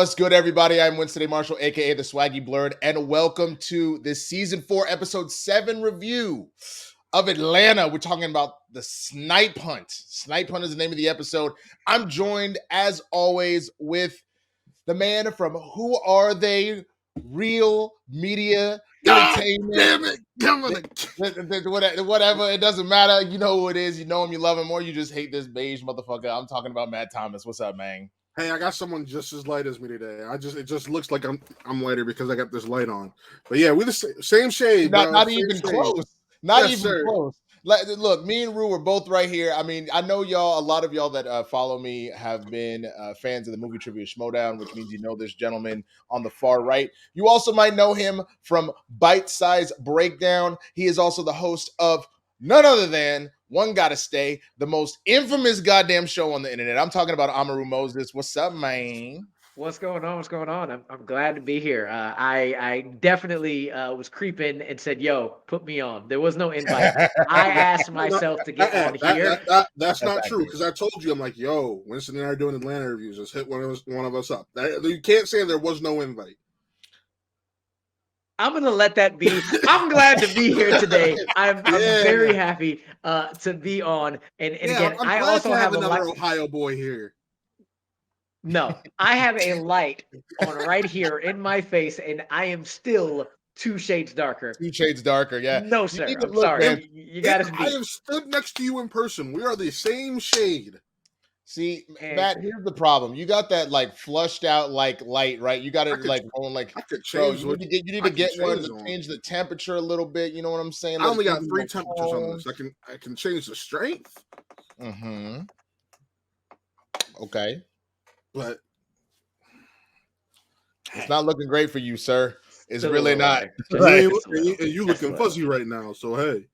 What's good, everybody? I'm Winston A. Marshall, aka the Swaggy Blerd, and welcome to this season 4, episode 7 review of Atlanta. We're talking about the Snipe Hunt. Snipe Hunt is the name of the episode. I'm joined, as always, with the man from Who Are They? Real Media Entertainment. Damn it! Come on. Whatever, it doesn't matter. You know who it is. You know him, you love him, or you just hate this beige motherfucker. I'm talking about Matt Thomas. What's up, man? Hey, I got someone just as light as me today. It just looks like I'm lighter because I got this light on. But yeah, we're the same shade. Not even close. Not even sir. close. Look, me and Rue are both right here. I mean, I know y'all, a lot of y'all that follow me have been fans of the Movie Trivia Schmodown, which means you know this gentleman on the far right. You also might know him from Bite Size Breakdown. He is also the host of none other than One Gotta Stay, the most infamous goddamn show on the internet. I'm talking about Amaru Moses. What's up, man? What's going on? I'm glad to be here. I definitely was creeping and said, "Yo, put me on." There was no invite. I asked myself to get on here. That's not true because I told you, I'm like, "Yo, Winston and I are doing Atlanta reviews. Let's hit one of us up." You can't say there was no invite. I'm gonna let that be. I'm glad to be here today. I'm very happy to be on. And again, I'm I glad also to have another Ohio boy here. No, I have a light on right here in my face, and I am still 2 shades darker. 2 shades darker, yeah. No, sir. I'm sorry. Man, you got to be. I have stood next to you in person. We are the same shade. See, Matt, here's the problem. You got that like flushed out like light, right? You got it like going like. I could change. Bro, you need to get one to change the temperature a little bit. You know what I'm saying? I only got 3 temperatures on this. I can change the strength. Mm-hmm. Okay. But it's not looking great for you, sir. It's really not. You looking fuzzy right now, so hey.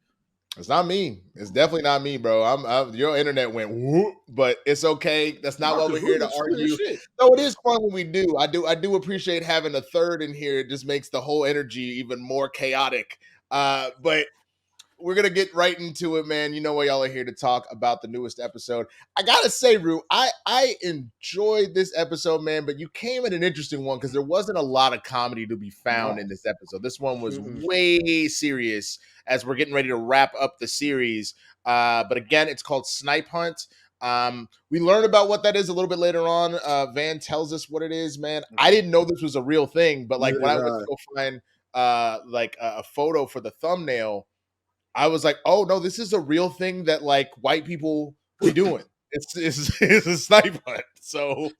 It's not me. It's definitely not me, bro. Your internet went whoop, but it's okay. That's not what we're here to argue. No, it is fun when we do. I do appreciate having a third in here. It just makes the whole energy even more chaotic. But we're gonna get right into it, man. You know why y'all are here to talk about the newest episode. I gotta say, Rue, I enjoyed this episode, man, but you came at an interesting one because there wasn't a lot of comedy to be found in this episode. This one was way serious as we're getting ready to wrap up the series. But again, it's called Snipe Hunt. We learn about what that is a little bit later on. Van tells us what it is, man. I didn't know this was a real thing, but like when I went to go find like a photo for the thumbnail, I was like, oh no, this is a real thing that like white people be doing. It's a snipe hunt. So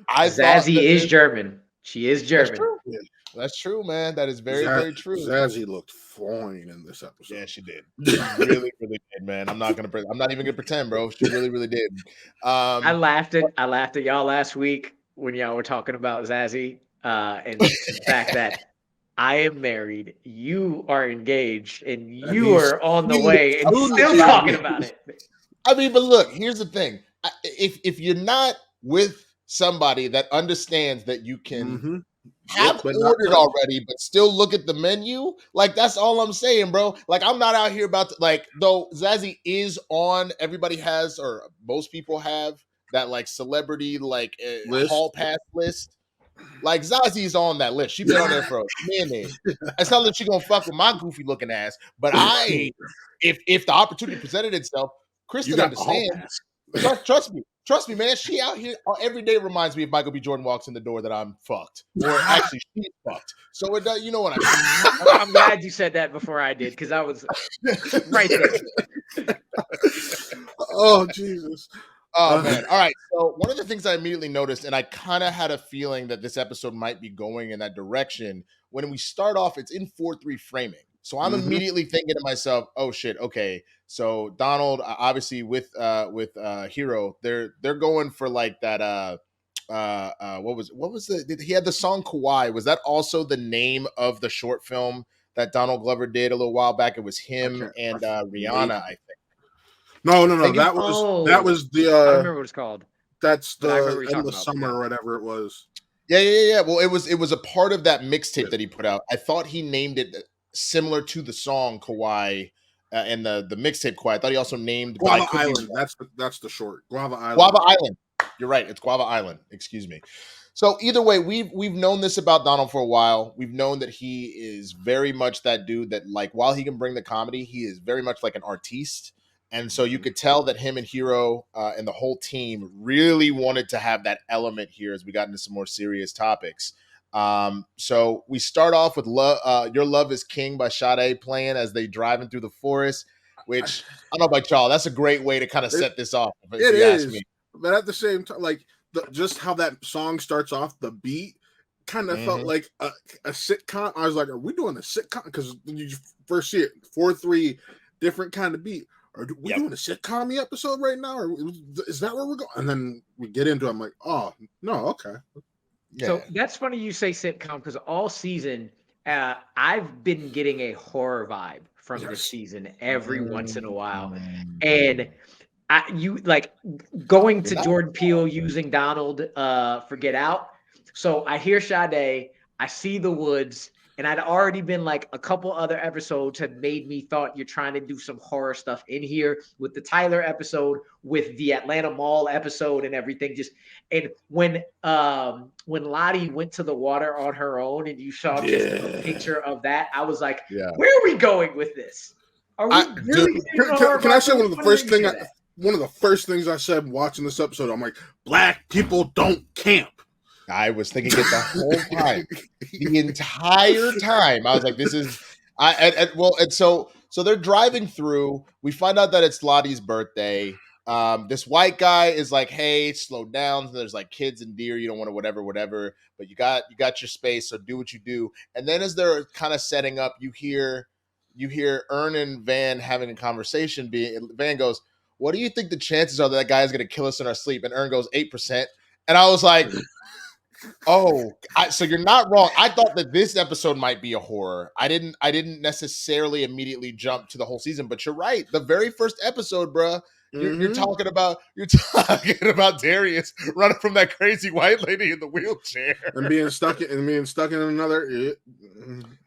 Zazie is German. She is German. That's true, man. That is very true. Zazie looked fine in this episode. Yeah, she did. She really did, man. I'm not even gonna pretend, bro. She really did. I laughed at y'all last week when y'all were talking about Zazie and the fact that I am married, you are engaged, and you are on the way and still talking about it. I mean, but look, here's the thing. If you're not with somebody that understands that you can have ordered already, but still look at the menu, like that's all I'm saying, bro. Like I'm not out here about though Zazie is on, everybody has, or most people have that like celebrity like hall pass list. Like Zazie's on that list. She's been on there for a minute. It's not that she's gonna fuck with my goofy looking ass, but if the opportunity presented itself, Kristen understands. Trust me, man. She out here every day reminds me if Michael B. Jordan walks in the door that I'm fucked, or actually she's fucked. So it does. You know what I mean? I'm glad you said that before I did because I was right there. Oh Jesus. Oh man. All right. So one of the things I immediately noticed, and I kind of had a feeling that this episode might be going in that direction. When we start off, it's in 4:3 framing. So I'm immediately thinking to myself, oh shit, okay. So Donald, obviously with Hero, they're going for like that what was he had the song Kauai. Was that also the name of the short film that Donald Glover did a little while back? It was him and Rihanna, I think. No. That was the. I remember what it's called. That's the end of the summer or whatever it was. Yeah. Well, it was a part of that mixtape that he put out. I thought he named it similar to the song Kauai and the mixtape Kauai. I thought he also named Guava Island. That's the short. Guava Island. Guava Island. You're right. It's Guava Island. Excuse me. So either way, we've known this about Donald for a while. We've known that he is very much that dude that, like, while he can bring the comedy, he is very much like an artiste. And so you could tell that him and Hero and the whole team really wanted to have that element here as we got into some more serious topics. So we start off with Your Love is King by Sade playing as they driving through the forest, which I don't know about y'all. That's a great way to kind of set this off. If you ask me. But at the same time, like just how that song starts off, the beat kind of felt like a sitcom. I was like, are we doing a sitcom? Because when you first see it, 4/3 different kind of beat. Are we doing a sitcom episode right now? Or is that where we're going? And then we get into it. I'm like, oh, no, okay. Yeah. So that's funny you say sitcom because all season I've been getting a horror vibe from this season every once in a while. And you like going to Jordan Peele using Donald for Get Out. So I hear Sade, I see the woods, and I'd already been like a couple other episodes had made me thought you're trying to do some horror stuff in here with the Tyler episode, with the Atlanta Mall episode and everything. And when Lottie went to the water on her own and you saw just a picture of that, I was like, where are we going with this? Are we really can I say one of the first things I said watching this episode? I'm like, black people don't camp. I was thinking it the whole time, the entire time. I was like, "This is." So they're driving through. We find out that it's Lottie's birthday. This white guy is like, "Hey, slow down. There's like kids and deer. You don't want to whatever. But you got your space. So do what you do." And then as they're kind of setting up, you hear Ern and Van having a conversation. Van goes, "What do you think the chances are that guy is going to kill us in our sleep?" And Ern goes, 8%. And I was like. So you're not wrong. I thought that this episode might be a horror. I didn't necessarily immediately jump to the whole season, but you're right. The very first episode, bruh, you're talking about Darius running from that crazy white lady in the wheelchair and being stuck in another.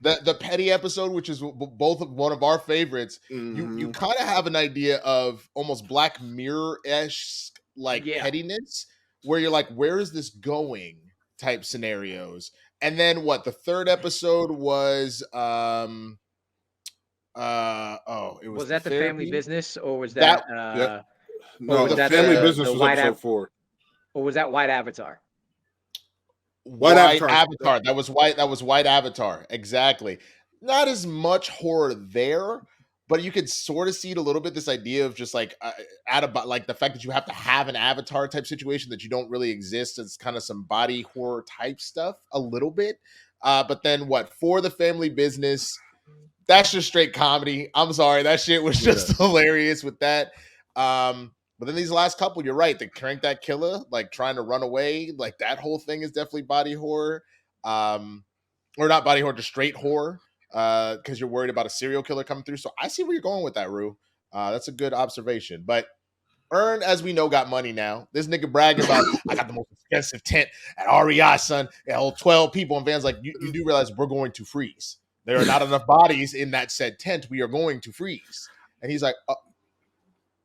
The petty episode, which is both of one of our favorites. You kind of have an idea of almost Black Mirror-esque pettiness, where you're like, where is this going? Type scenarios. And then the third episode was it was that the family business, or was that no, the family business was episode 4, or was that White Avatar? White Avatar. That was White Avatar. Exactly. Not as much horror there, but you could sort of see it a little bit. This idea of just like like the fact that you have to have an avatar type situation that you don't really exist. It's kind of some body horror type stuff a little bit. But then for the family business, that's just straight comedy. I'm sorry. That shit was just hilarious with that. But then these last couple, you're right. The Crank That Killer, like trying to run away, like that whole thing is definitely body horror. Or not body horror, just straight horror. Because you're worried about a serial killer coming through. So I see where you're going with that, Rue. That's a good observation. But Ern, as we know, got money now. This nigga bragging about, I got the most expensive tent at REI, son. It held 12 people. And Van's like, you do realize we're going to freeze. There are not enough bodies in that said tent. We are going to freeze. And he's like,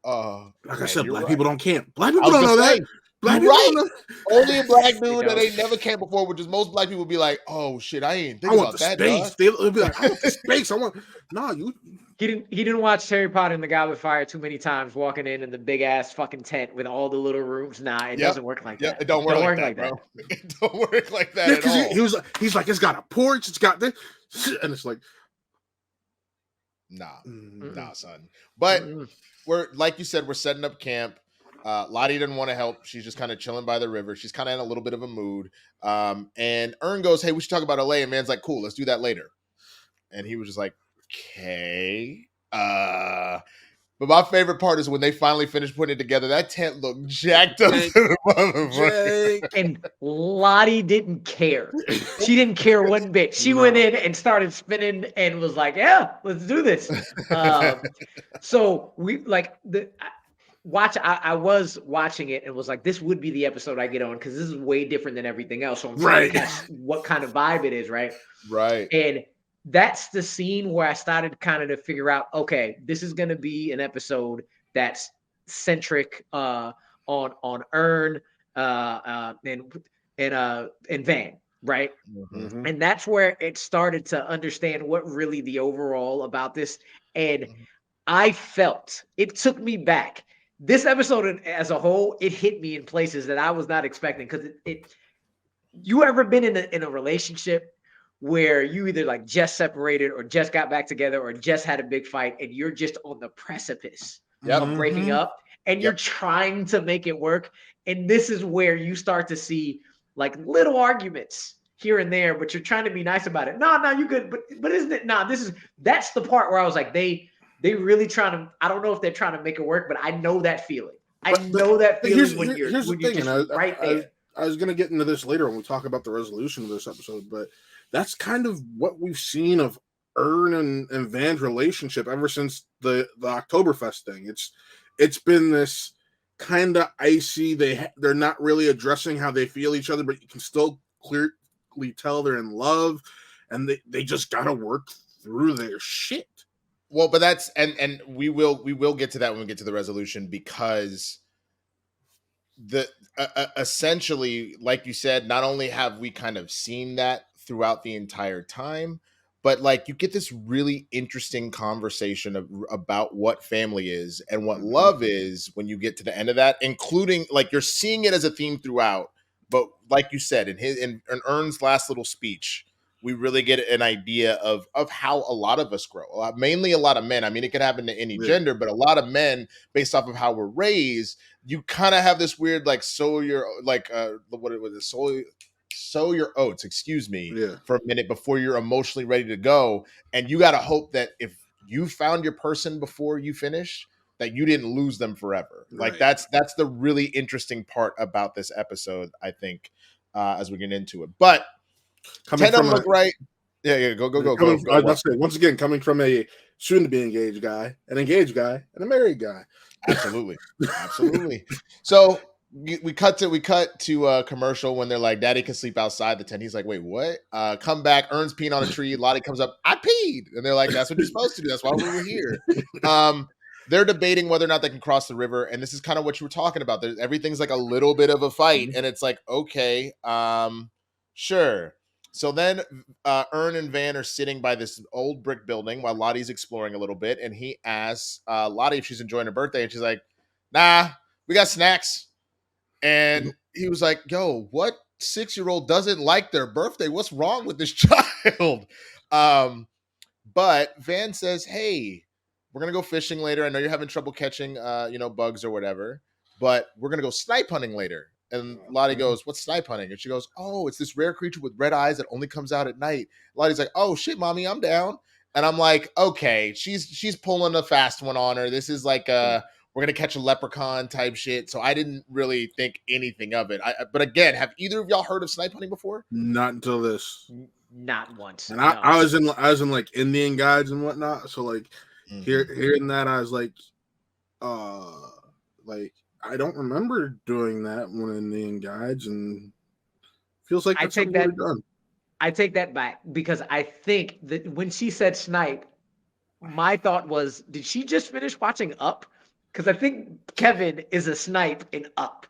like I said, black people don't camp. Black people don't know that. Black right. Only a black dude that ain't never camped before, which is most black people be like, oh shit, I ain't thinking about that. Space. They'll be like, I want the space. He didn't watch Harry Potter and the Goblet of Fire too many times, walking in the big ass fucking tent with all the little rooms. Nah, it doesn't work like that. It don't work like that, bro. It don't work like that at all. He's like, it's got a porch, it's got this, and it's like, nah, son. But we're like you said, we're setting up camp. Lottie didn't want to help. She's just kind of chilling by the river. She's kind of in a little bit of a mood. And Ern goes, hey, we should talk about LA. And Man's like, cool, let's do that later. And he was just like, okay. But my favorite part is when they finally finished putting it together, that tent looked jacked up. And Lottie didn't care. She didn't care one bit. She went in and started spinning and was like, yeah, let's do this. So we like I was watching it and was like, this would be the episode I get on because this is way different than everything else. So I'm trying to catch what kind of vibe it is, right? Right. And that's the scene where I started kind of to figure out, okay, this is going to be an episode that's centric on Ern. And and Van, right? Mm-hmm. And that's where it started to understand what really the overall about this. And I felt it took me back. This episode as a whole, it hit me in places that I was not expecting. Because you ever been in a relationship where you either like just separated or just got back together or just had a big fight and you're just on the precipice of breaking up and you're trying to make it work? And this is where you start to see like little arguments here and there, but you're trying to be nice about it. No, you good. But isn't it? No, that's the part where I was like, they really trying to, I don't know if they're trying to make it work, but I know that feeling. I know that feeling when you're just right there. I was going to get into this later when we talk about the resolution of this episode, but that's kind of what we've seen of Ern and Van's relationship ever since the Oktoberfest thing. It's been this kind of icy. They're not really addressing how they feel each other, but you can still clearly tell they're in love, and they just got to work through their shit. Well, but that's and we will get to that when we get to the resolution, because the essentially, like you said, not only have we kind of seen that throughout the entire time, but like you get this really interesting conversation about what family is and what love is when you get to the end of that, including like you're seeing it as a theme throughout. But like you said, in Ern's last little speech, we really get an idea of how a lot of us grow. Mainly a lot of men. I mean, it could happen to any gender, but a lot of men, based off of how we're raised, you kind of have this weird like sow your oats, for a minute before you're emotionally ready to go. And you got to hope that if you found your person before you finish, that you didn't lose them forever. Right. Like that's the really interesting part about this episode, I think, as we get into it. But coming from look right. Yeah, go. I must say, once again, coming from a soon-to-be engaged guy, an engaged guy, and a married guy. Absolutely. So we cut to commercial when they're like, "Daddy can sleep outside the tent." He's like, "Wait, what?" Come back. Ern's peeing on a tree. Lottie comes up. I peed, and they're like, "That's what you're supposed to do. That's why we were here." They're debating whether or not they can cross the river, and this is kind of what you were talking about. Everything's like a little bit of a fight, and it's like, okay, sure. So then Ern and Van are sitting by this old brick building while Lottie's exploring a little bit, and he asks Lottie if she's enjoying her birthday, and she's like, "Nah, we got snacks." And he was like, "Yo, what 6-year-old doesn't like their birthday? What's wrong with this child?" But Van says, "Hey, we're going to go fishing later. I know you're having trouble catching, bugs or whatever, but we're going to go snipe hunting later." And Lottie goes, "What's snipe hunting?" And she goes, "Oh, it's this rare creature with red eyes that only comes out at night." Lottie's like, "Oh shit, mommy, I'm down." And I'm like, okay, she's pulling a fast one on her. This is like we're going to catch a leprechaun type shit. So I didn't really think anything of it. But again, have either of y'all heard of snipe hunting before? Not until this. Not once. And I was in like Indian guides and whatnot. So like hearing that, I was like I don't remember doing that when in Indian guides, and feels like that's already done. I take that back, because I think that when she said snipe, my thought was, did she just finish watching Up? Because I think Kevin is a snipe in Up.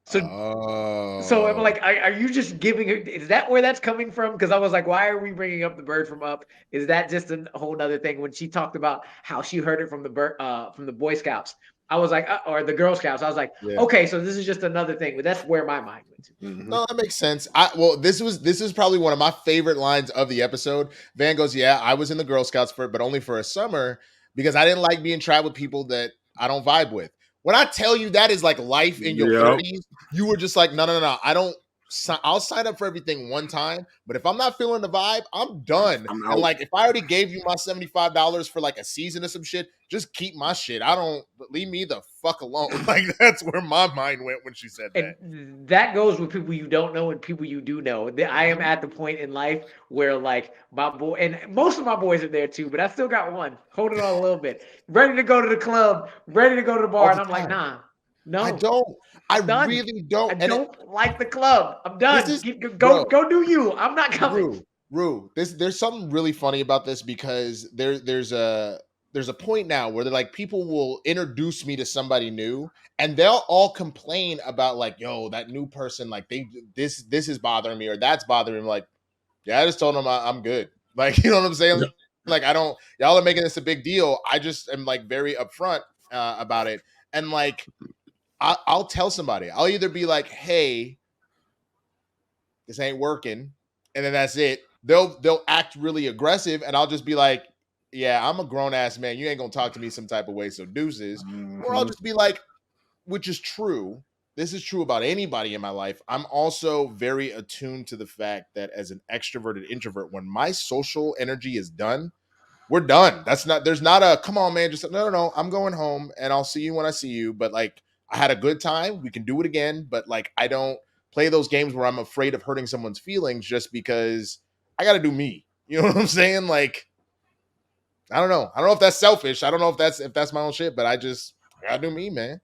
So I'm like, are you just giving her? Is that where that's coming from? Because I was like, why are we bringing up the bird from Up? Is that just a whole nother thing? When she talked about how she heard it from the Boy Scouts, I was like, or the Girl Scouts, I was like, okay, so this is just another thing. But that's where my mind went to. Mm-hmm. No, that makes sense. This is probably one of my favorite lines of the episode. Van goes, "Yeah, I was in the Girl Scouts but only for a summer, because I didn't like being trapped with people that I don't vibe with." When I tell you that is like life in your 30s, you were just like, no, I'll sign up for everything one time, but if I'm not feeling the vibe, I'm done. And like, if I already gave you my $75 for like a season or some shit, just keep my shit. Leave me the fuck alone. Like, that's where my mind went when she said that. And that goes with people you don't know and people you do know. I am at the point in life where like my boy, and most of my boys are there too, but I still got one holding on a little bit, ready to go to the club, ready to go to the bar. And I'm like, nah, no, I don't. I really don't. I don't like the club. I'm done. Go do you. I'm not coming. Rue, there's something really funny about this, because there's a there's a point now where they're like, people will introduce me to somebody new and they'll all complain about like, yo, that new person, like this is bothering me or that's bothering me. Like, yeah, I just told them I'm good. Like, you know what I'm saying? Like, y'all are making this a big deal. I just am like very upfront about it. And like, I'll tell somebody, I'll either be like, hey, this ain't working. And then that's it. They'll act really aggressive. And I'll just be like, yeah, I'm a grown ass man. You ain't going to talk to me some type of way. So deuces. Mm-hmm. Or I'll just be like, which is true. This is true about anybody in my life. I'm also very attuned to the fact that as an extroverted introvert, when my social energy is done, we're done. There's not a, come on, man. Just no. I'm going home and I'll see you when I see you. But like, I had a good time. We can do it again. But like, I don't play those games where I'm afraid of hurting someone's feelings just because I got to do me. You know what I'm saying? Like, I don't know. I don't know if that's selfish. I don't know if that's my own shit, but I gotta do me, man.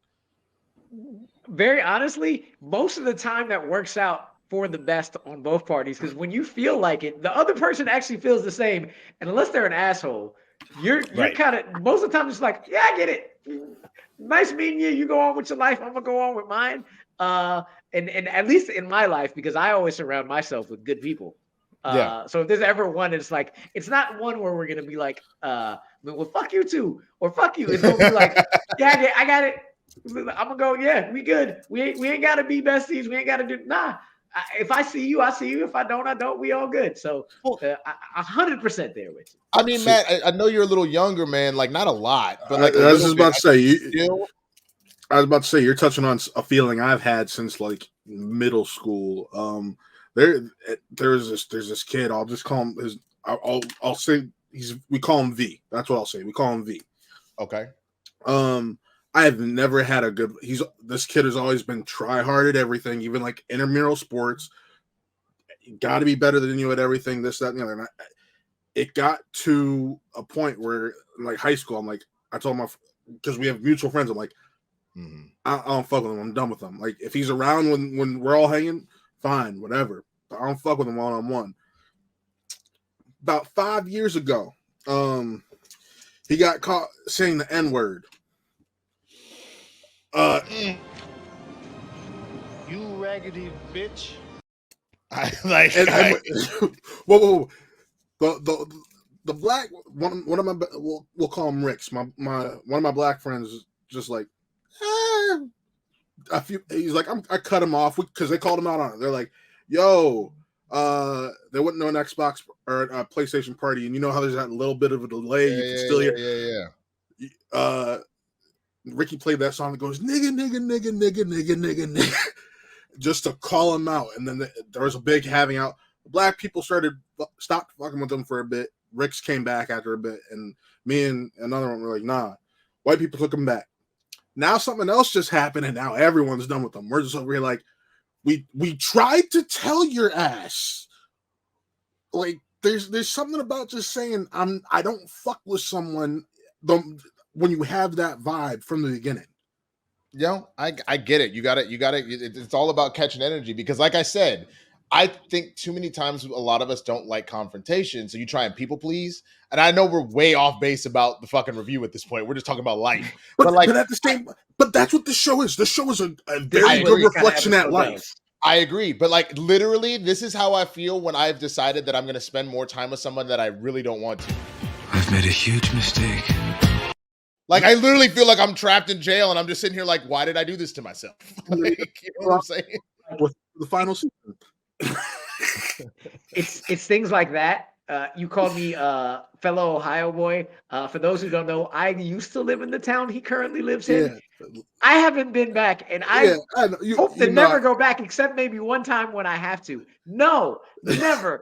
Very honestly, most of the time that works out for the best on both parties, because when you feel like it, the other person actually feels the same. And unless they're an asshole, you're right. Kind of most of the time it's like, yeah, I get it. Nice meeting you. You go on with your life. I'm gonna go on with mine. And at least in my life, because I always surround myself with good people. So if there's ever one, it's like, it's not one where we're gonna be like, well, fuck you too, or fuck you. It's gonna be like, yeah, I got it. I'm gonna go, yeah, we good. We ain't gotta be besties. We ain't gotta do if I see you, I see you. If I don't, I don't. We all good. So 100% there with you. I mean, Matt, I know you're a little younger, man. Like not a lot, but like I was about to say you're touching on a feeling I've had since like middle school. There's this kid. I'll just call him I'll say we call him V. That's what I'll say. We call him V. Okay. I have never had a good. This kid has always been try-hard at everything, even like intramural sports. Got to be better than you at everything. This, that, and the other. And it got to a point where, in like high school, I'm like, I told my because we have mutual friends. I'm like, I don't fuck with him. I'm done with him. Like if he's around when we're all hanging, fine, whatever. But I don't fuck with him one-on-one. About 5 years ago, he got caught saying the N-word. You raggedy bitch. Whoa. The black one of my we'll call him Ricks. My one of my black friends is just like he's like I cut him off because they called him out on it. They're like, yo, there wasn't no an Xbox or a PlayStation party, and you know how there's that little bit of a delay. You can still hear. Yeah. Ricky played that song that goes nigga, just to call him out. And then there was a big having out. Black people stopped fucking with them for a bit. Ricks came back after a bit, and me and another one were like, nah. White people took him back. Now something else just happened, and now everyone's done with them. We're just over here like, we tried to tell your ass. Like there's something about just saying I don't fuck with someone when you have that vibe from the beginning. Yo, I get it. You got it. It's all about catching energy because like I said, I think too many times a lot of us don't like confrontation. So you try and people please. And I know we're way off base about the fucking review at this point. We're just talking about life. But at the same but that's what the show is. The show is a very good reflection at life. I agree. But like literally, this is how I feel when I've decided that I'm gonna spend more time with someone that I really don't want to. I've made a huge mistake. Like, I literally feel like I'm trapped in jail and I'm just sitting here like, why did I do this to myself? Like, you know what I'm saying? With the final season. It's things like that. You called me fellow Ohio boy. For those who don't know, I used to live in the town he currently lives in. I haven't been back, and I hope to never go back, except maybe one time when I have to. No, never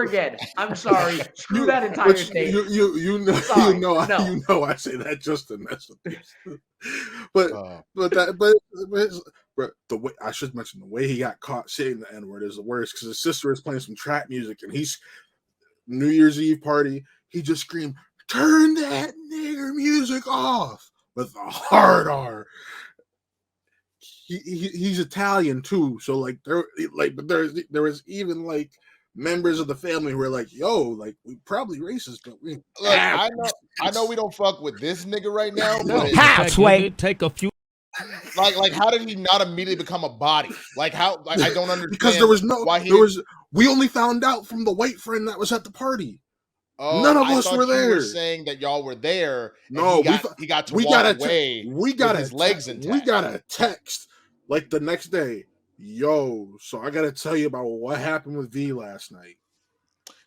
again. I'm sorry. Screw that entire state. You know, I say that just to mess with you. But the way I should mention the way he got caught saying the N-word is the worst because his sister is playing some trap music and he's New Year's Eve party. He just screamed, "Turn that nigger music off!" with a hard R. He's Italian too, so like there was even like members of the family who are like, yo, like we probably racist, but we look, I know we don't fuck with this nigga right now, but How, Sway? Take a few. Like how did he not immediately become a body? Like how? Like I don't understand because there was no why he we only found out from the white friend that was at the party. Oh, None of I us thought were you there. were saying that y'all were there. No, he got to walk away. We got his legs intact. We got a text like the next day. Yo, so I gotta tell you about what happened with V last night.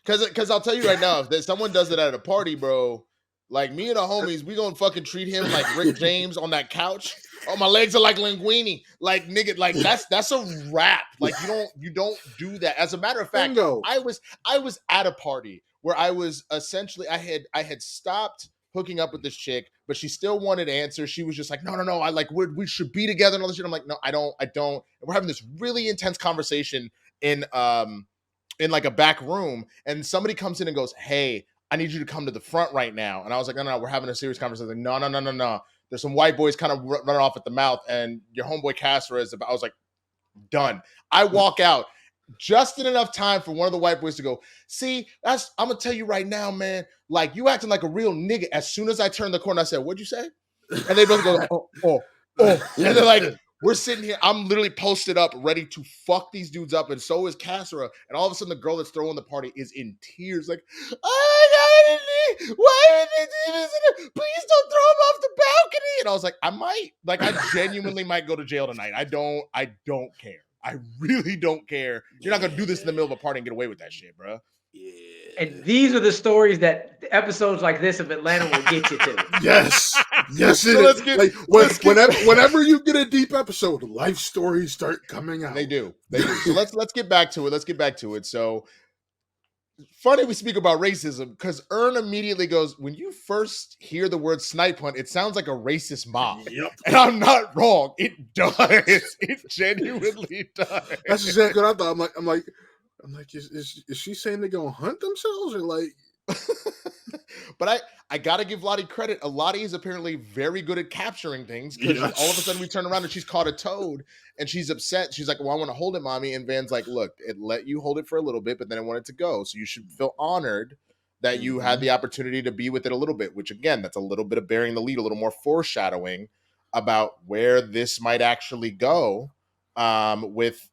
Because I'll tell you right now, if someone does it at a party, bro, like me and the homies, we gonna fucking treat him like Rick James on that couch. Oh, my legs are like linguine. Like nigga, like that's a wrap. Like you don't do that. As a matter of fact, I was at a party where I was essentially I had stopped hooking up with this chick, but she still wanted answers. She was just like, no, I like we should be together and all this shit. I'm like, no, I don't. And we're having this really intense conversation in like a back room, and somebody comes in and goes, hey, I need you to come to the front right now. And I was like, no, we're having a serious conversation. Like, no. There's some white boys kind of running off at the mouth, and your homeboy Castro is about. I was like, done. I walk out just in enough time for one of the white boys to go, see, I'm gonna tell you right now, man, like you acting like a real nigga. As soon as I turned the corner, I said, what'd you say? And they both go, oh. And they're like, we're sitting here, I'm literally posted up, ready to fuck these dudes up, and so is Cassera. And all of a sudden, the girl that's throwing the party is in tears, like, oh, why did they do this? Please don't throw him off the balcony. And I was like, I might. Like, I genuinely might go to jail tonight. I don't care. I really don't care. You're not going to do this in the middle of a party and get away with that shit, bro. Yeah. And these are the stories that episodes like this of Atlanta will get you to. Yes, it is. Whenever you get a deep episode, life stories start coming out. They do. So let's get back to it. So funny we speak about racism because Ern immediately goes, when you first hear the word Snipe Hunt, it sounds like a racist mob. Yep. And I'm not wrong. It does. It genuinely does. That's exactly what I thought. I'm like, is she saying they're gonna hunt themselves or like? But I gotta give Lottie credit. Lottie is apparently very good at capturing things because all of a sudden we turn around and she's caught a toad and she's upset. She's like, well, I want to hold it, mommy. And Van's like, look, it let you hold it for a little bit, but then I want it to go. So you should feel honored that you had the opportunity to be with it a little bit, which again, that's a little bit of bearing the lead, a little more foreshadowing about where this might actually go with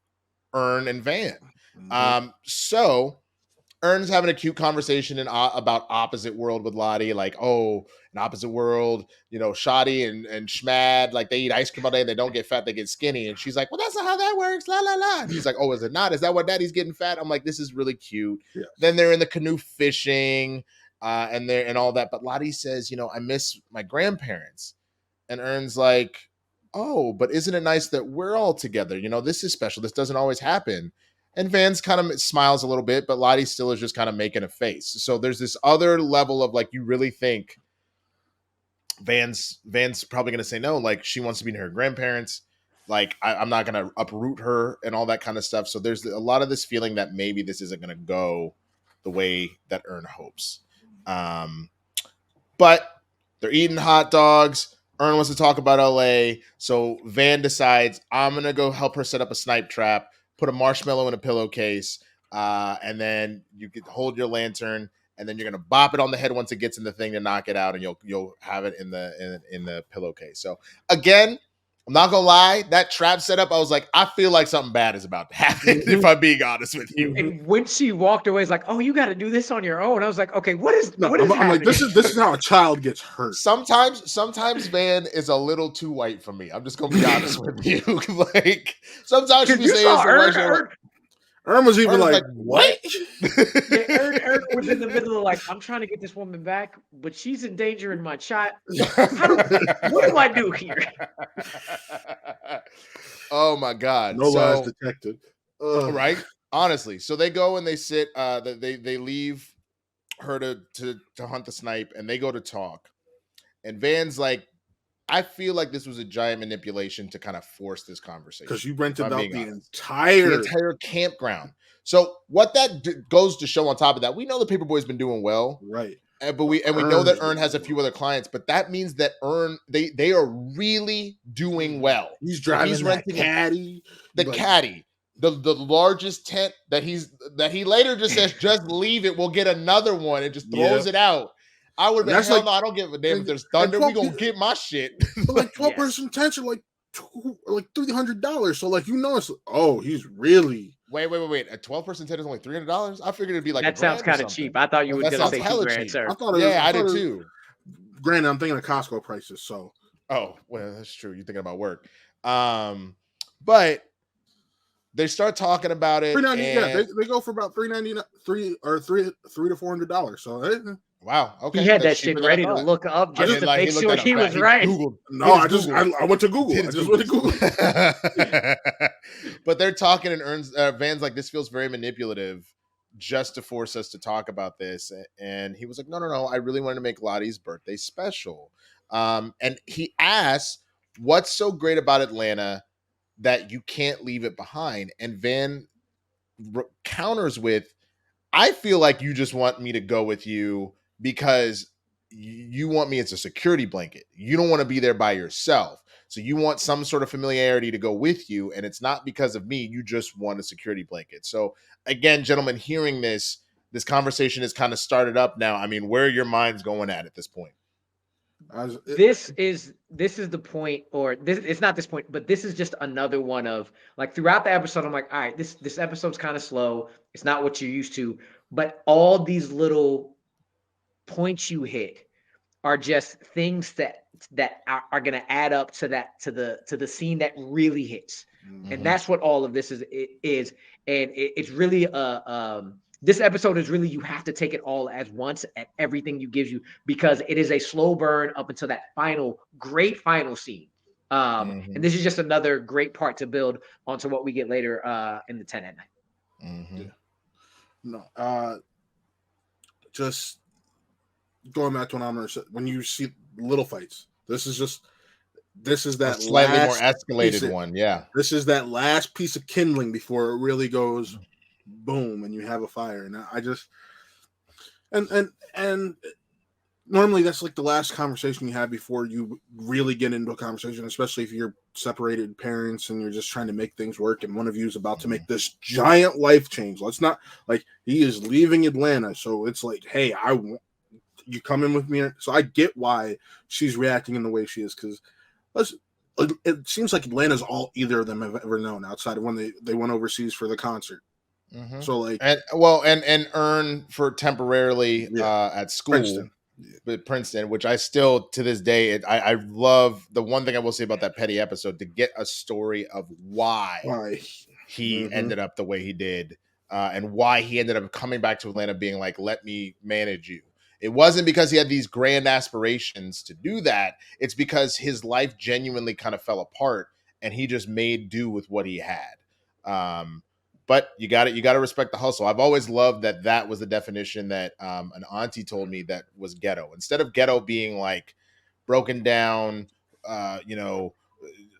Ern and Van. So Ern's having a cute conversation about opposite world with Lottie, like, oh, an opposite world, Shoddy and Schmad, like they eat ice cream all day and they don't get fat, they get skinny. And she's like, well, that's not how that works, la la la. And he's like, oh, is it not? Is that what daddy's getting fat? I'm like, this is really cute. Yeah. Then they're in the canoe fishing and all that. But Lottie says, I miss my grandparents. And Ern's like, oh, but isn't it nice that we're all together? This is special. This doesn't always happen. And Vance kind of smiles a little bit, but Lottie still is just kind of making a face. So there's this other level of like, you really think Van's probably going to say no. Like she wants to be near her grandparents. Like I'm not going to uproot her and all that kind of stuff. So there's a lot of this feeling that maybe this isn't going to go the way that Ern hopes. But they're eating hot dogs. Ern wants to talk about LA. So Van decides, I'm going to go help her set up a snipe trap. Put a marshmallow in a pillowcase, and then you could hold your lantern, and then you're gonna bop it on the head once it gets in the thing to knock it out, and you'll have it in the pillowcase. So again, I'm not gonna lie, that trap setup, I was like, I feel like something bad is about to happen. If I'm being honest with you. And when she walked away, it's like, oh, you got to do this on your own. I was like, okay, what is happening? I'm like, this is how a child gets hurt. Sometimes Van is a little too white for me. I'm just gonna be honest with you. Like sometimes she says Ern was even like, what? Ern was in the middle of like, I'm trying to get this woman back, but she's endangering my child. What do I do here? Oh my God. No lies detected. Right? Honestly. So they go and they sit, they leave her to hunt the snipe and they go to talk. And Van's like, I feel like this was a giant manipulation to kind of force this conversation. Because you rented out the entire campground. So what that goes to show on top of that, we know the Paperboy's been doing well. Right. But we know that Ern has a few other clients, but that means that Ern, they are really doing well. He's driving the caddy. Caddy. the largest tent that he later just says, just leave it. We'll get another one and just throws it out. I would have been, hell no, I don't give a damn if there's thunder. We gonna get my shit. But like 12-person tents are like $300. So like it's he's really wait. A 12-person tent is only $300. I figured it'd be like that sounds kind of cheap. I thought you were gonna say $2,000, sir. I did too. Granted, I'm thinking of Costco prices. So well, that's true. You're thinking about work, but they start talking about it. They go for about $399, $3 to $400. So. Wow. Okay. He had that shit ready to look up just to make sure he was right. I went to Google. I just went to Google. But they're talking and Van's like, this feels very manipulative just to force us to talk about this. And he was like, no. I really wanted to make Lottie's birthday special. And he asks, what's so great about Atlanta that you can't leave it behind? And Van counters with, I feel like you just want me to go with you because you want me as a security blanket. You don't want to be there by yourself. So you want some sort of familiarity to go with you. And it's not because of me. You just want a security blanket. So again, gentlemen, hearing this conversation has kind of started up now. I mean, where are your minds going at this point? This is the point, or it's not this point, but this is just another one of like throughout the episode. I'm like, all right, this episode's kind of slow. It's not what you're used to, but all these little points you hit are just things that are going to add up to the scene that really hits. Mm-hmm. And that's what all of this is. And it's really this episode is really, you have to take it all as once at everything you gives you, because it is a slow burn up until that great final scene. And this is just another great part to build onto what we get later in the 10 at night. Mm-hmm. Yeah. No, just going back to what Amaru said, when you see little fights, this is that slightly more escalated one. Yeah. This is that last piece of kindling before it really goes boom and you have a fire. And I just and normally that's like the last conversation you have before you really get into a conversation, especially if you're separated parents and you're just trying to make things work and one of you is about to make this giant life change. Let's not, like, he is leaving Atlanta, so it's like, hey, I want you come in with me. So I get why she's reacting in the way she is, because it seems like Atlanta's all either of them have ever known outside of when they went overseas for the concert. Mm-hmm. So like, and earn for temporarily at school, Princeton, which I still to this day I love. The one thing I will say about that petty episode, to get a story of why he ended up the way he did, and why he ended up coming back to Atlanta, being like, "Let me manage you." It wasn't because he had these grand aspirations to do that. It's because his life genuinely kind of fell apart, and he just made do with what he had. But you got to respect the hustle. I've always loved that was the definition that an auntie told me that was ghetto. Instead of ghetto being like broken down,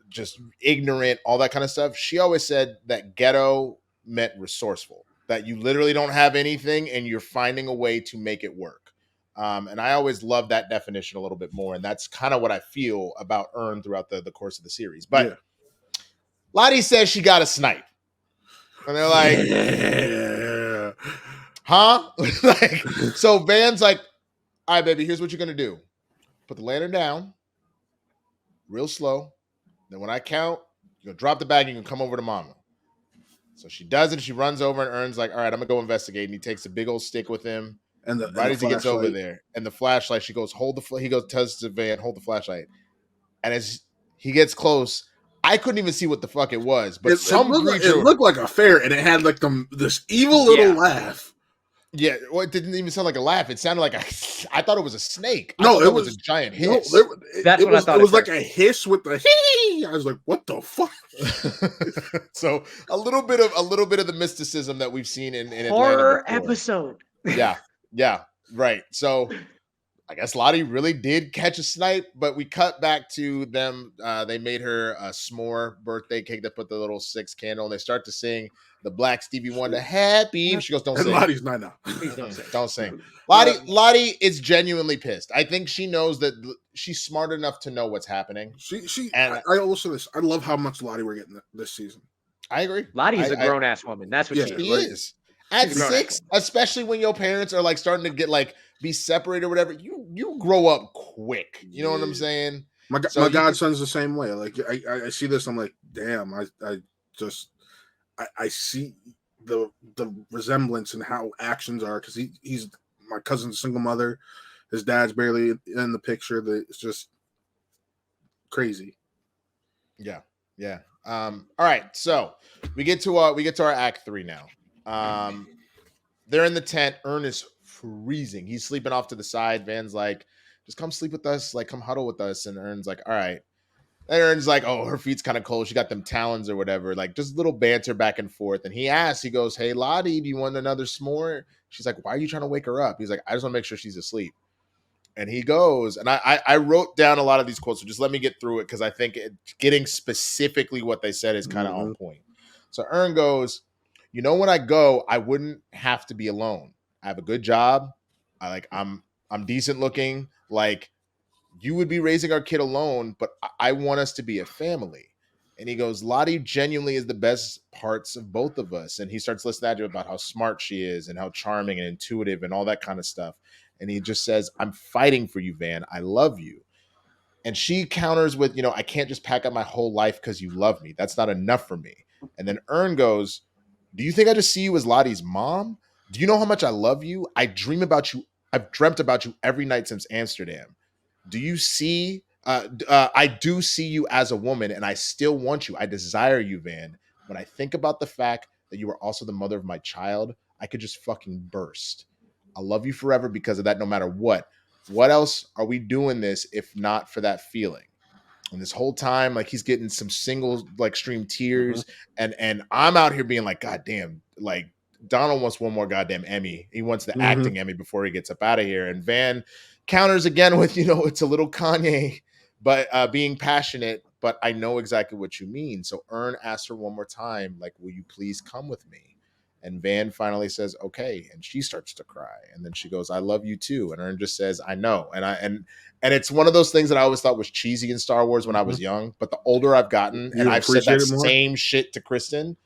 just ignorant, all that kind of stuff, she always said that ghetto meant resourceful, that you literally don't have anything and you're finding a way to make it work. And I always love that definition a little bit more. And that's kind of what I feel about Earn throughout the course of the series. But Lottie says she got a snipe. And they're like, huh? Like, so Van's like, all right, baby, here's what you're going to do. Put the lantern down real slow. Then when I count, you're going to drop the bag and you can come over to mama. So she does it. She runs over and Earn's like, all right, I'm going to go investigate. And he takes a big old stick with him. And right as he gets over there. And the flashlight, she goes, tells to Van, hold the flashlight. And as he gets close, I couldn't even see what the fuck it was, but it looked like a ferret, and it had like this evil little laugh. Yeah, well, it didn't even sound like a laugh. It sounded like I thought it was a snake. No, it was a giant hiss. No, that's what I thought. It was like a hiss with the hee. I was like, what the fuck? So a little bit of the mysticism that we've seen in horror episode. Yeah, right. So I guess Lottie really did catch a snipe, but we cut back to them. They made her a s'more birthday cake that put the little 6 candle, and they start to sing the Black Stevie Wonder happy. She goes, don't sing. Lottie's not now. Please don't sing. Lottie is genuinely pissed. I think she knows that she's smart enough to know what's happening. I also I love how much Lottie we're getting this season. I agree. Lottie's a grown ass woman. That's what she is. At 6, especially when your parents are like starting to get like be separated or whatever, you grow up quick. You know what I'm saying? My godson's the same way. Like I see this, I'm like, damn. I see the resemblance in how actions are, because he's my cousin's single mother. His dad's barely in the picture. It's just crazy. Yeah. All right, so we get to our act 3 now. They're in the tent. Ern is freezing. He's sleeping off to the side. Van's like, just come sleep with us, like come huddle with us. And Ern's like, all right. And Ern's like, oh, her feet's kind of cold. She got them talons or whatever. Like just little banter back and forth. And he goes, hey, Lottie, do you want another s'more? She's like, why are you trying to wake her up? He's like, I just want to make sure she's asleep. And he goes, and I wrote down a lot of these quotes, so just let me get through it, because I think getting specifically what they said is kind of on point. So Ern goes, you know, when I go, I wouldn't have to be alone. I have a good job. I'm decent looking. Like, you would be raising our kid alone, but I want us to be a family. And he goes, Lottie genuinely is the best parts of both of us. And he starts listening to her about how smart she is and how charming and intuitive and all that kind of stuff. And he just says, I'm fighting for you, Van. I love you. And she counters with, you know, I can't just pack up my whole life because you love me. That's not enough for me. And then Ern goes, do you think I just see you as Lottie's mom? Do you know how much I love you? I dream about you. I've dreamt about you every night since Amsterdam. Do you see? I do see you as a woman, and I still want you. I desire you, Van. When I think about the fact that you are also the mother of my child, I could just fucking burst. I love you forever because of that, no matter what. What else are we doing this if not for that feeling? And this whole time, like, he's getting some single, like, stream tears. And I'm out here being like, God damn, like, Donald wants one more goddamn Emmy. He wants the acting Emmy before he gets up out of here. And Van counters again with, you know, it's a little Kanye, but being passionate, but I know exactly what you mean. So Ern asks her one more time, like, will you please come with me? And Van finally says, okay. And she starts to cry. And then she goes, I love you too. And Ern just says, I know. And it's one of those things that I always thought was cheesy in Star Wars when I was young. But the older I've gotten, and I've said that same shit to Kristen,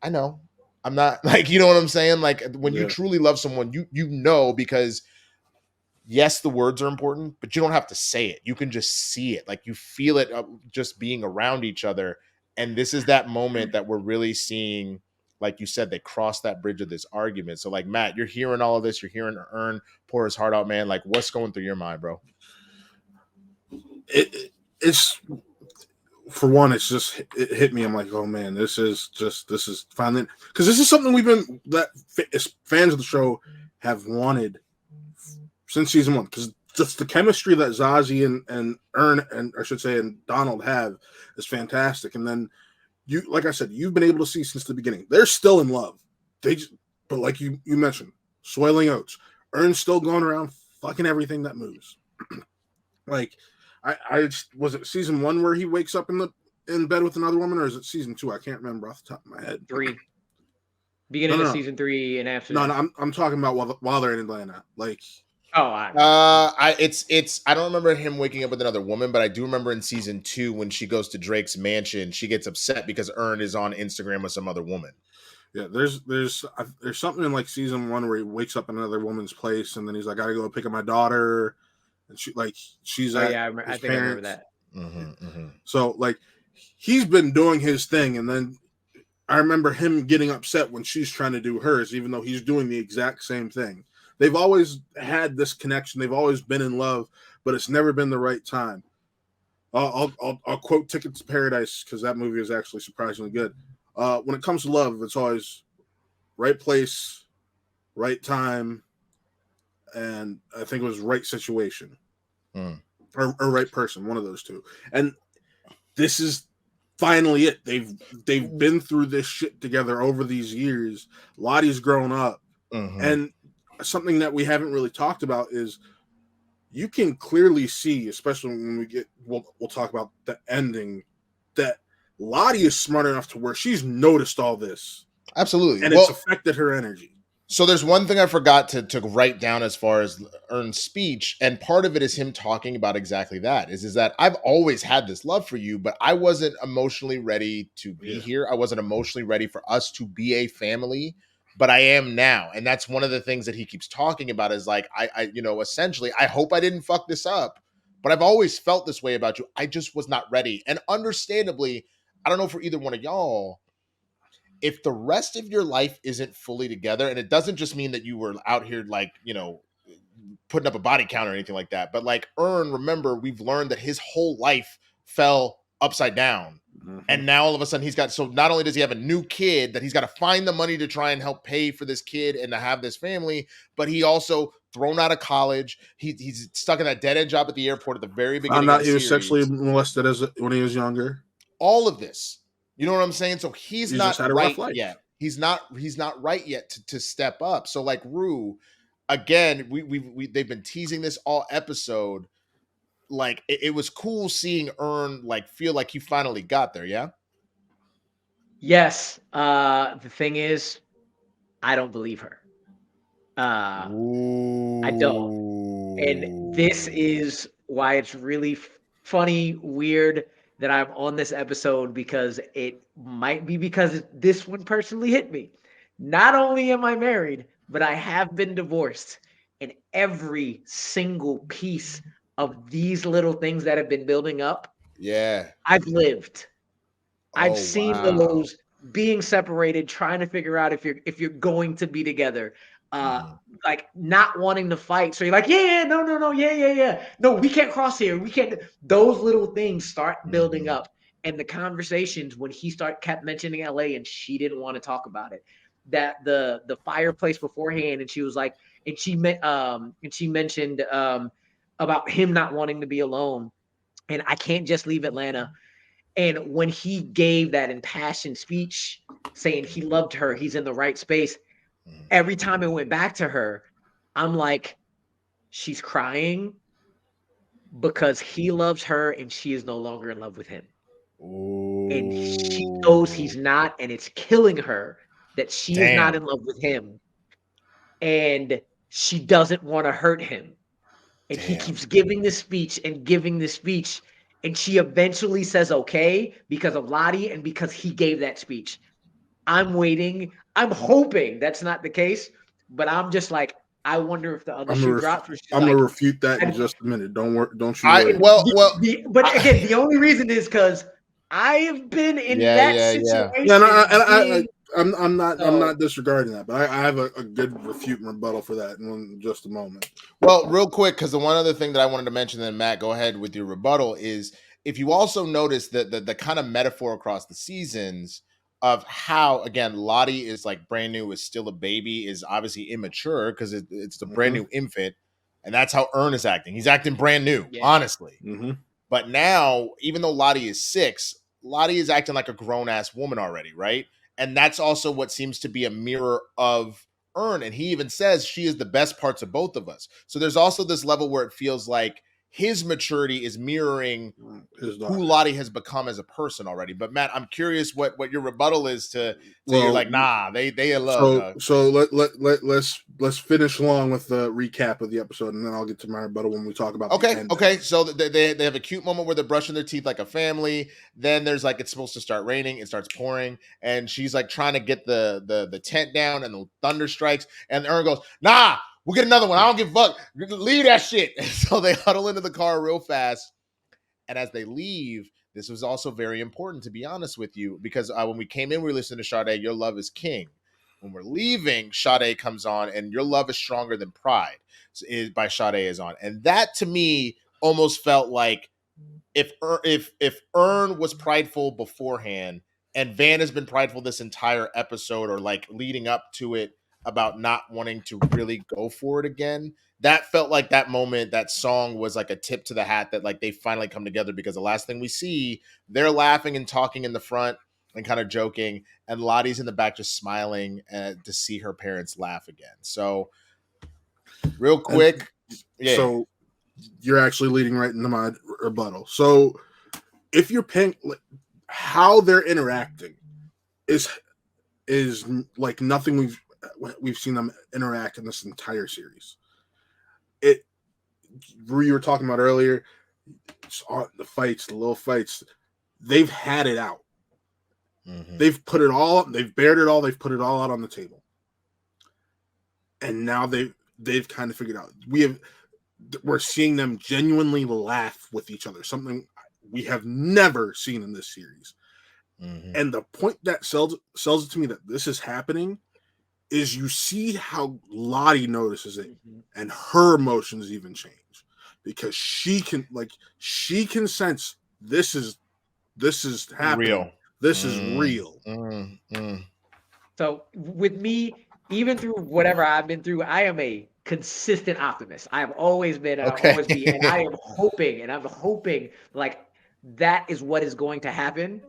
I know. I'm not, like, you know what I'm saying? Like, when you truly love someone, you know, because yes, the words are important, but you don't have to say it. You can just see it. Like, you feel it just being around each other. And this is that moment that we're really seeing. Like you said, they crossed that bridge of this argument. So, like, Matt, you're hearing all of this. You're hearing Ern pour his heart out, man. Like, what's going through your mind, bro? It's for one, it hit me. I'm like, oh man, this is finally, because this is something that fans of the show have wanted since season 1. Because just the chemistry that Zazie and Ern, and I should say, and Donald have is fantastic. And then, you, like I said, you've been able to see since the beginning. They're still in love. But like you mentioned, soiling oats. Ern's still going around fucking everything that moves. Like, I was it season 1 where he wakes up in bed with another woman, or is it season 2? I can't remember off the top of my head. 3. Beginning of season 3 in Amsterdam. No, I'm talking about while they're in Atlanta. Like, it's I don't remember him waking up with another woman, but I do remember in season 2 when she goes to Drake's mansion, she gets upset because Ern is on Instagram with some other woman. Yeah, there's something in like season 1 where he wakes up in another woman's place, and then he's like, I gotta go pick up my daughter, and she's at I think I remember that. So like, he's been doing his thing, and then I remember him getting upset when she's trying to do hers, even though he's doing the exact same thing. They've always had this connection. They've always been in love, but it's never been the right time. I'll quote Ticket to Paradise, because that movie is actually surprisingly good. When it comes to love, it's always right place, right time, and I think it was right situation. Or right person, one of those two. And this is finally it. They've been through this shit together over these years. Lottie's grown up. And something that we haven't really talked about is you can clearly see, especially when we'll talk about the ending, that Lottie is smart enough to where she's noticed all this. Absolutely. And it's affected her energy. So there's one thing I forgot to write down as far as Ern's speech, and part of it is him talking about exactly that. Is that I've always had this love for you, but I wasn't emotionally ready to be here. I wasn't emotionally ready for us to be a family, but I am now. And that's one of the things that he keeps talking about is like, I essentially, I hope I didn't fuck this up, but I've always felt this way about you. I just was not ready. And understandably, I don't know for either one of y'all, if the rest of your life isn't fully together, and it doesn't just mean that you were out here like, putting up a body count or anything like that, but like remember, we've learned that his whole life fell upside down. Mm-hmm. And now all of a sudden so not only does he have a new kid that he's got to find the money to try and help pay for this kid and to have this family, but he also thrown out of college. He's stuck in that dead end job at the airport at the very beginning. Found out he was sexually molested when he was younger. All of this. You know what I'm saying? So he's not right yet. He's not right yet to step up. So like Rue, again, they've been teasing this all episode. Like it was cool seeing like feel like he finally got there. Yeah. Yes. The thing is, I don't believe her. I don't. And this is why it's really funny, weird that I'm on this episode, because it might be because this one personally hit me. Not only am I married, but I have been divorced. And every single piece of these little things that have been building up, I've lived. I've seen those being separated, trying to figure out if you're going to be together. Like not wanting to fight. So you're like, no, yeah. No, we can't cross here. We can't. Those little things start building up. And the conversations when he kept mentioning LA and she didn't want to talk about it. That the fireplace beforehand, and she was like, and she mentioned about him not wanting to be alone. And I can't just leave Atlanta. And when he gave that impassioned speech saying he loved her, he's in the right space. Every time I went back to her, I'm like, she's crying because he loves her and she is no longer in love with him. Ooh. And she knows he's not, and it's killing her that she is not in love with him. And she doesn't want to hurt him. And he keeps giving this speech. And she eventually says, okay, because of Lottie and because he gave that speech. I'm waiting. I'm hoping that's not the case, but I'm just like, I wonder if the other shoe drops. I'm gonna refute that in just a minute. Don't you worry. But again, the only reason is because I have been in that situation. Yeah, I'm not disregarding that, but I have a good refute and rebuttal for that in just a moment. Well, real quick, because the one other thing that I wanted to mention, then Matt, go ahead with your rebuttal, is if you also notice that the kind of metaphor across the seasons of how, again, Lottie is like brand new, is still a baby, is obviously immature because it's a brand new infant, and that's how Ern is acting. He's acting brand new, honestly. Mm-hmm. But now, even though Lottie is 6, Lottie is acting like a grown-ass woman already, right? And that's also what seems to be a mirror of Ern. And he even says she is the best parts of both of us. So there's also this level where it feels like his maturity is mirroring who Lottie has become as a person already. But Matt, I'm curious what your rebuttal is to you're like, nah, they in love. So let's finish along with the recap of the episode, and then I'll get to my rebuttal when we talk about the end. Okay. So they have a cute moment where they're brushing their teeth like a family. Then there's like, it's supposed to start raining, it starts pouring, and she's like trying to get the tent down, and the thunder strikes, and Ern goes, nah, we'll get another one. I don't give a fuck. Leave that shit. And so they huddle into the car real fast. And as they leave, this was also very important, to be honest with you, because when we came in, we listened to Sade, Your Love is King. When we're leaving, Sade comes on, and Your Love is Stronger Than Pride by Sade is on. And that, to me, almost felt like if Ern was prideful beforehand, and Van has been prideful this entire episode, or like leading up to it, about not wanting to really go for it again, that felt like that moment, that song was like a tip to the hat that like they finally come together, because the last thing we see, they're laughing and talking in the front and kind of joking, and Lottie's in the back just smiling to see her parents laugh again. So real quick. So you're actually leading right into my rebuttal. So if you're paying, how they're interacting is like nothing we've we've seen them interact in this entire series. You were talking about earlier, the fights, the little fights, they've had it out. Mm-hmm. They've put it all up, they've bared it all, they've put it all out on the table. And now they've kind of figured out. We're seeing them genuinely laugh with each other, something we have never seen in this series. Mm-hmm. And the point that sells it to me that this is happening is you see how Lottie notices it, mm-hmm. and her emotions even change because she can sense this is happening. Real. This is real. So with me, even through whatever I've been through, I am a consistent optimist. I have always been, and I'll always be, and I am hoping like that is what is going to happen.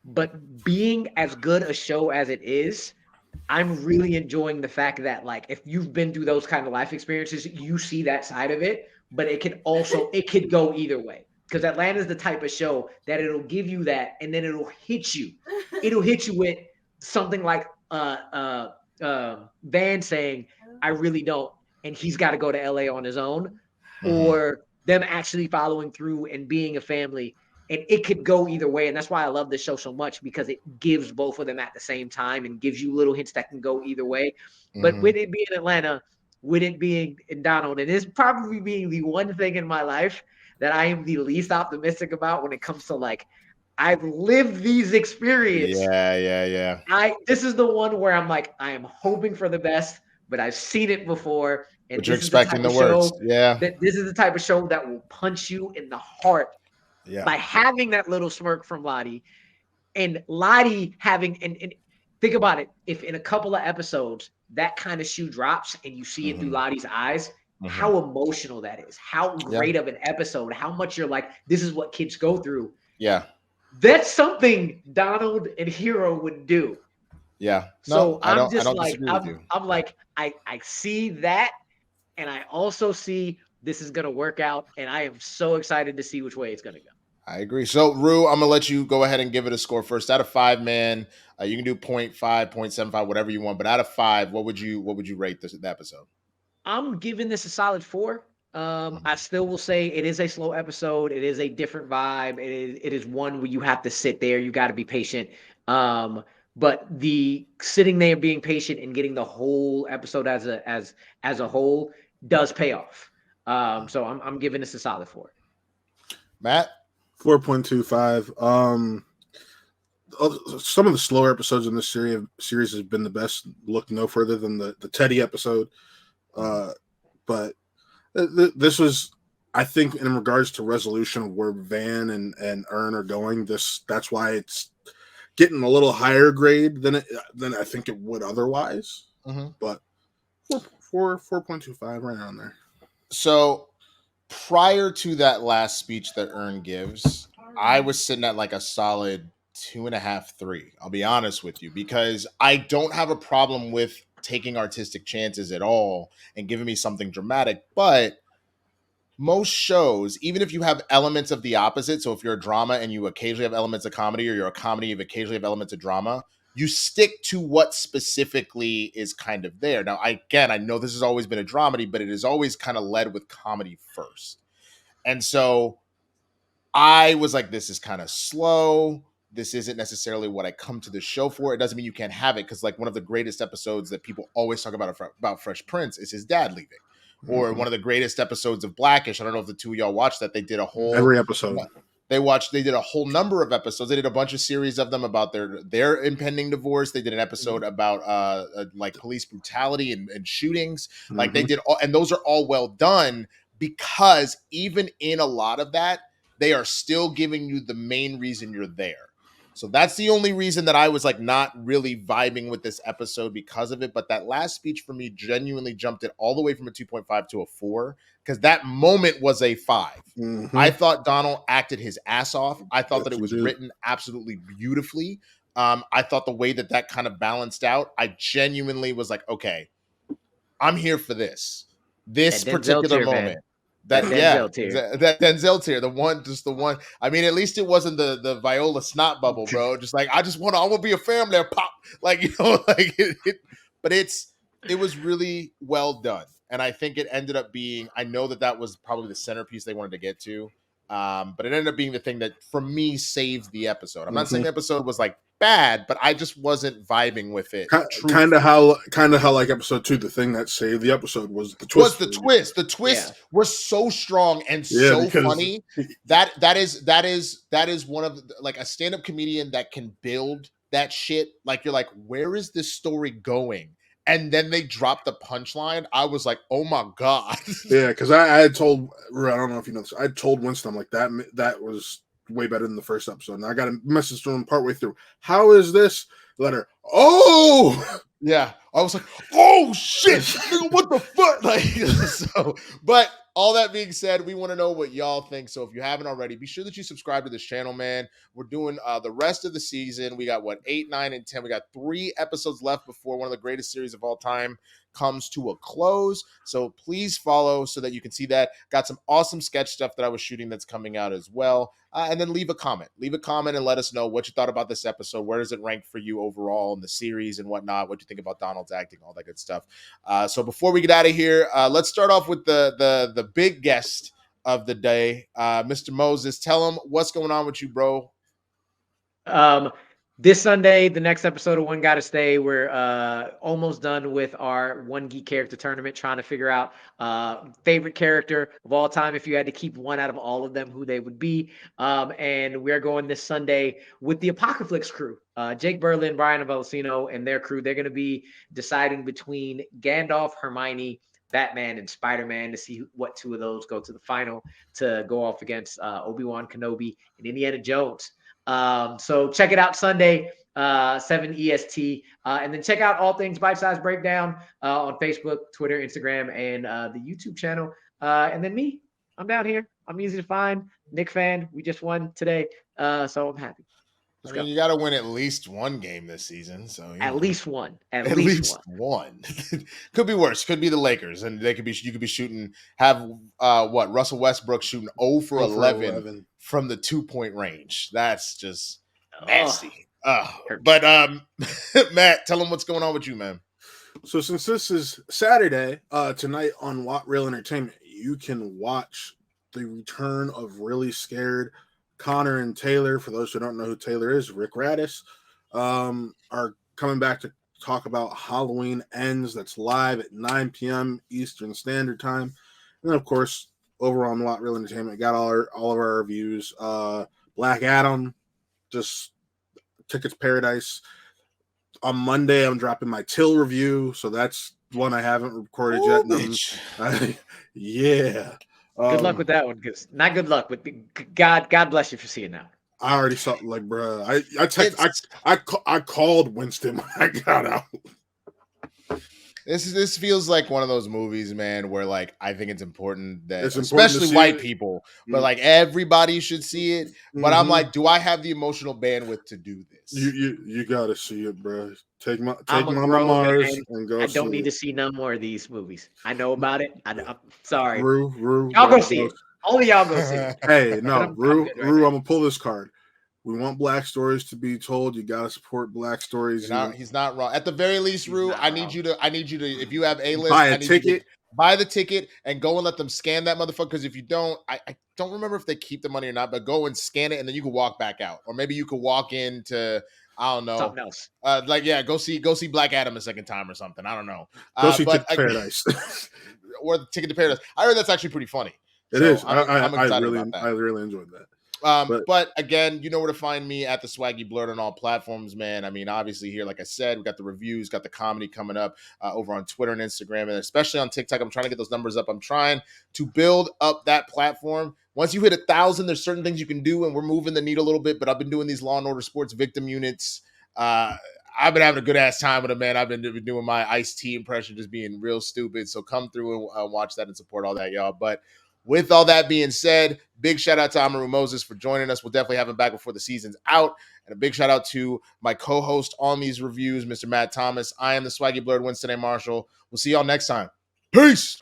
But being as good a show as it is, I'm really enjoying the fact that like if you've been through those kind of life experiences, you see that side of it, but it could go either way. Because Atlanta's the type of show that it'll give you that, and then it'll hit you. It'll hit you with something like Van saying, "I really don't," and he's got to go to LA on his own, mm-hmm. or them actually following through and being a family. And it could go either way, and that's why I love this show so much because it gives both of them at the same time and gives you little hints that can go either way. Mm-hmm. But with it being Atlanta, with it being in Donald, and it's probably being the one thing in my life that I am the least optimistic about when it comes to like, I've lived these experiences. Yeah. This is the one where I'm like, I am hoping for the best, but I've seen it before. And but you're expecting the worst. Yeah. This is the type of show that will punch you in the heart. Yeah. By having that little smirk from Lottie, and Lottie having and think about it, if in a couple of episodes that kind of shoe drops and you see it mm-hmm. through Lottie's eyes, mm-hmm. how emotional that is, how great of an episode, how much you're like, this is what kids go through. Yeah. That's something Donald and Hero would do. Yeah. So I'm like, I see that, and I also see this is gonna work out, and I am so excited to see which way it's gonna go. I agree. So, Rue, I'm gonna let you go ahead and give it a score first. Out of 5, man, you can do 0.5, 0.75, whatever you want. But out of 5, what would you rate the episode? I'm giving this a solid 4. I still will say it is a slow episode. It is a different vibe. It is one where you have to sit there. You got to be patient. But the sitting there, being patient, and getting the whole episode as a whole does pay off. So I'm giving this a solid 4. Matt? 4.25. Some of the slower episodes in this series has been the best. Look no further than the Teddy episode. But this was, I think, in regards to resolution of where Van and Ern are going, that's why it's getting a little higher grade than I think it would otherwise. Mm-hmm. But 4.25, right around there. So prior to that last speech that Ern gives, I was sitting at like a solid 2.5, 3. I'll be honest with you, because I don't have a problem with taking artistic chances at all and giving me something dramatic. But most shows, even if you have elements of the opposite, so if you're a drama and you occasionally have elements of comedy, or you're a comedy, you occasionally have elements of drama, you stick to what specifically is kind of there. Now, I know this has always been a dramedy, but it is always kind of led with comedy first. And so I was like, this is kind of slow. This isn't necessarily what I come to the show for. It doesn't mean you can't have it, because like one of the greatest episodes that people always talk about Fresh Prince is his dad leaving. Mm-hmm. Or one of the greatest episodes of Blackish. I don't know if the two of y'all watched that. They did a whole every episode. They did a whole number of episodes. They did a bunch of series of them about their impending divorce. They did an episode about like police brutality and shootings. Mm-hmm. Like they did all, and those are all well done, because even in a lot of that, they are still giving you the main reason you're there. So that's the only reason that I was like not really vibing with this episode because of it. But that last speech for me genuinely jumped it all the way from a 2.5 to a 4, because that moment was a 5. Mm-hmm. I thought Donald acted his ass off. I thought that it was written absolutely beautifully. I thought the way that kind of balanced out, I genuinely was like, okay, I'm here for this particular moment. Man. That Denzel tier, the one. I mean, at least it wasn't the Viola snot bubble, bro. Just like I want to be a family, pop, like like it. but it was really well done. And I think it ended up being, I know that was probably the centerpiece they wanted to get to. But it ended up being the thing that, for me, saved the episode. I'm not saying the episode was like bad, but I just wasn't vibing with it. Kind of how like episode 2, the thing that saved the episode was the twist. The twist was so strong and so funny. That is one of the, like, a stand-up comedian that can build that shit. Like, you're like, where is this story going? And then they dropped the punchline. I was like, oh my God. Yeah, because I had told, I don't know if you know this, I told Winston, I'm like, that was way better than the first episode. And I got a message from him partway through. How is this letter? Oh! Yeah. I was like, oh shit, what the fuck? Like, so, but all that being said, we want to know what y'all think. So if you haven't already, be sure that you subscribe to this channel, man. We're doing the rest of the season. We got 8, 9, and 10. We got 3 episodes left before one of the greatest series of all time comes to a close. So please follow so that you can see that. Got some awesome sketch stuff that I was shooting that's coming out as well. And then leave a comment and let us know what you thought about this episode. Where does it rank for you overall in the series and whatnot? What you think about Donald's acting, all that good stuff. So before we get out of here, let's start off with the big guest of the day, Mr. Moses. Tell him what's going on with you, bro. This Sunday, the next episode of One Gotta Stay, we're almost done with our One Geek Character Tournament, trying to figure out favorite character of all time. If you had to keep one out of all of them, who they would be. And we're going this Sunday with the Apocalypse crew. Jake Berlin, Brian Avellino, and their crew. They're going to be deciding between Gandalf, Hermione, Batman, and Spider-Man to see what 2 of those go to the final to go off against Obi-Wan Kenobi and Indiana Jones. So check it out Sunday, 7 EST. And then check out all things Bite Size Breakdown on Facebook, Twitter, Instagram, and the YouTube channel. And then me, I'm down here. I'm easy to find. Nick fan, we just won today. So I'm happy. I mean, you got to win at least one game this season. So at least one. At least one. Could be worse. Could be the Lakers, and you could be shooting. Have Russell Westbrook shooting 0 for 11 from the 2-point range. That's just nasty. But Matt, tell them what's going on with you, man. So since this is Saturday, tonight on What Real Entertainment, you can watch the return of Really Scared. Connor and Taylor, for those who don't know who Taylor is, Rick Radis, are coming back to talk about Halloween Ends. That's live at 9 p.m. Eastern Standard Time. And then, of course, over on What Real Entertainment, got all of our reviews. Black Adam, just Tickets Paradise. On Monday, I'm dropping my Till review, so that's one I haven't recorded yet. Yeah. Good luck with that one, because not good luck, but God bless you for seeing that. I already saw, like, bro. I called Winston when I got out. This feels like one of those movies, man, where, like, I think it's important that, especially white people, but like everybody should see it. But I'm like, do I have the emotional bandwidth to do this? You gotta see it, bro. Take Mama Mars and go. I don't need to see none more of these movies. I know about it. I'm sorry. Rue, y'all go see it. Only y'all go see it. Hey, no, Rue, I'm gonna pull this card. We want Black stories to be told. You gotta support Black stories. He's not wrong. At the very least, Rue, I need you to. If you have A-list, buy a ticket. Buy the ticket and go and let them scan that motherfucker. Because if you don't, I don't remember if they keep the money or not. But go and scan it, and then you can walk back out, or maybe you could walk into. I don't know. Something else. Go see Black Adam a second time or something. I don't know. Go see Ticket to Paradise. Or the Ticket to Paradise. I heard that's actually pretty funny. It is. I'm excited about that. I really enjoyed that. But again, you know where to find me at the Swaggy Blerd on all platforms, man. I mean, obviously here, like I said, we got the reviews, got the comedy coming up over on Twitter and Instagram, and especially on TikTok. I'm trying to get those numbers up. I'm trying to build up that platform. Once you hit 1,000, there's certain things you can do, and we're moving the needle a little bit. But I've been doing these Law and Order Sports victim units. I've been having a good ass time with it, man. I've been doing my Ice-T impression, just being real stupid. So come through and watch that and support all that, y'all. But with all that being said, big shout out to Amaru Moses for joining us. We'll definitely have him back before the season's out. And a big shout out to my co-host on these reviews, Mr. Matt Thomas. I am the Swaggy Blerd, Winston A. Marshall. We'll see y'all next time. Peace.